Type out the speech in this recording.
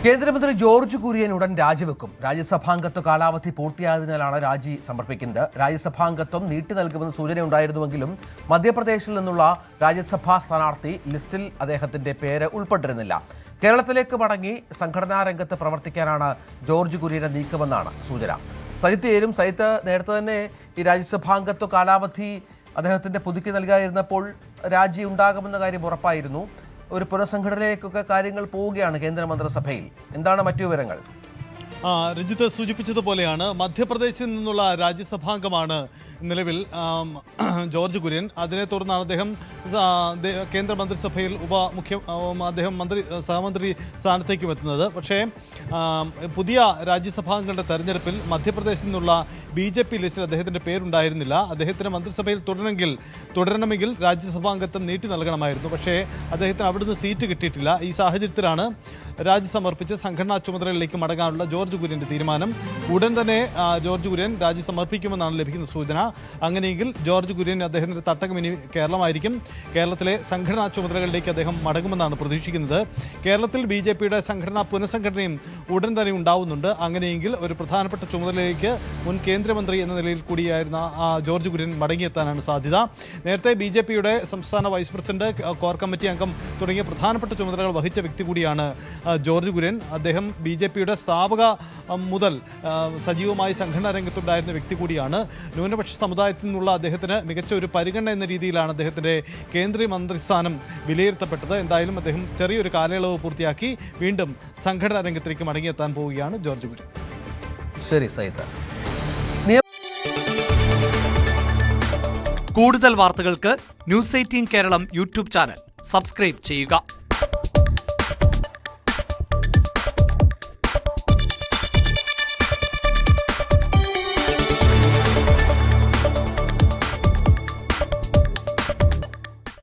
കേന്ദ്രമന്ത്രി ജോർജ് കുര്യൻ ഉടൻ രാജിവെക്കും. രാജ്യസഭാംഗത്വ കാലാവധി പൂർത്തിയായതിനാലാണ് രാജി സമർപ്പിക്കുന്നത്. രാജ്യസഭാംഗത്വം നീട്ടി നൽകുമെന്ന് സൂചനയുണ്ടായിരുന്നുവെങ്കിലും മധ്യപ്രദേശിൽ നിന്നുള്ള രാജ്യസഭാ സ്ഥാനാർത്ഥി ലിസ്റ്റിൽ അദ്ദേഹത്തിന്റെ പേര് ഉൾപ്പെട്ടിരുന്നില്ല. കേരളത്തിലേക്ക് മടങ്ങി സംഘടനാ രംഗത്ത് പ്രവർത്തിക്കാനാണ് ജോർജ് കുര്യന്റെ നീക്കമെന്നാണ് സൂചന. സജിത്ത് നേരത്തെ തന്നെ ഈ രാജ്യസഭാംഗത്വ കാലാവധി അദ്ദേഹത്തിന്റെ പുതുക്കി നൽകാതിരുന്നപ്പോൾ രാജി ഉണ്ടാകുമെന്ന കാര്യം ഉറപ്പായിരുന്നു. ഒരു പുനഃസംഘടനയിലേക്കൊക്കെ കാര്യങ്ങൾ പോവുകയാണ് കേന്ദ്രമന്ത്രിസഭയിൽ. എന്താണ് മറ്റു വിവരങ്ങൾ? രഞ്ജിത്ത് സൂചിപ്പിച്ചതുപോലെയാണ് മധ്യപ്രദേശിൽ നിന്നുള്ള രാജ്യസഭാംഗമാണ് നിലവിൽ ജോർജ് കുര്യൻ. അതിനെ തുടർന്നാണ് അദ്ദേഹം കേന്ദ്രമന്ത്രിസഭയിൽ അദ്ദേഹം സഹമന്ത്രി സ്ഥാനത്തേക്കും എത്തുന്നത്. പക്ഷേ പുതിയ രാജ്യസഭാംഗങ്ങളുടെ തെരഞ്ഞെടുപ്പിൽ മധ്യപ്രദേശിൽ നിന്നുള്ള BJP ലിസ്റ്റിൽ അദ്ദേഹത്തിൻ്റെ പേരുണ്ടായിരുന്നില്ല. അദ്ദേഹത്തിന് മന്ത്രിസഭയിൽ തുടരണമെങ്കിൽ രാജ്യസഭാംഗത്വം നീട്ടി നൽകണമായിരുന്നു. പക്ഷേ അദ്ദേഹത്തിന് അവിടുന്ന് സീറ്റ് കിട്ടിയിട്ടില്ല. ഈ സാഹചര്യത്തിലാണ് രാജി സമർപ്പിച്ച് സംഘടനാ ചുമതലകളിലേക്ക് മടങ്ങാനുള്ള ജോർജ് കുര്യൻ്റെ തീരുമാനം. ഉടൻ തന്നെ ജോർജ് കുര്യൻ രാജി സമർപ്പിക്കുമെന്നാണ് ലഭിക്കുന്ന സൂചന. അങ്ങനെയെങ്കിൽ ജോർജ് കുര്യൻ അദ്ദേഹത്തിൻ്റെ തട്ടകം ഇനി കേരളമായിരിക്കും. കേരളത്തിലെ സംഘടനാ ചുമതലകളിലേക്ക് അദ്ദേഹം മടങ്ങുമെന്നാണ് പ്രതീക്ഷിക്കുന്നത്. കേരളത്തിൽ BJPയുടെ സംഘടനാ പുനഃസംഘടനയും ഉടൻ തന്നെ ഉണ്ടാവുന്നുണ്ട്. അങ്ങനെയെങ്കിൽ ഒരു പ്രധാനപ്പെട്ട ചുമതലയിലേക്ക് മുൻ കേന്ദ്രമന്ത്രി എന്ന നിലയിൽ കൂടിയായിരുന്ന ജോർജ് കുര്യൻ മടങ്ങിയെത്താനാണ് സാധ്യത. നേരത്തെ BJPയുടെ സംസ്ഥാന വൈസ് പ്രസിഡന്റ്, കോർ കമ്മിറ്റി അംഗം തുടങ്ങിയ പ്രധാനപ്പെട്ട ചുമതലകൾ വഹിച്ച വ്യക്തി കൂടിയാണ് ജോർജ് കുര്യൻ. അദ്ദേഹം BJPയുടെ സ്ഥാപക മുതൽ സജീവമായി സംഘടനാ രംഗത്തുണ്ടായിരുന്ന വ്യക്തി കൂടിയാണ്. ന്യൂനപക്ഷ സമുദായത്തിൽ നിന്നുള്ള അദ്ദേഹത്തിന് മികച്ച ഒരു പരിഗണന എന്ന രീതിയിലാണ് അദ്ദേഹത്തിൻ്റെ കേന്ദ്രീയ മന്ത്രിസ്ഥാനം വിലയിരുത്തപ്പെട്ടത്. എന്തായാലും അദ്ദേഹം ചെറിയൊരു കാലയളവ് പൂർത്തിയാക്കി വീണ്ടും സംഘടനാ രംഗത്തേക്ക് മടങ്ങിയെത്താൻ പോവുകയാണ് ജോർജ് കുര്യൻ. ശരി സൈത്ത്. കൂടുതൽ വാർത്തകൾക്ക് News 18 Keralam YouTube channel subscribe ചെയ്യുക.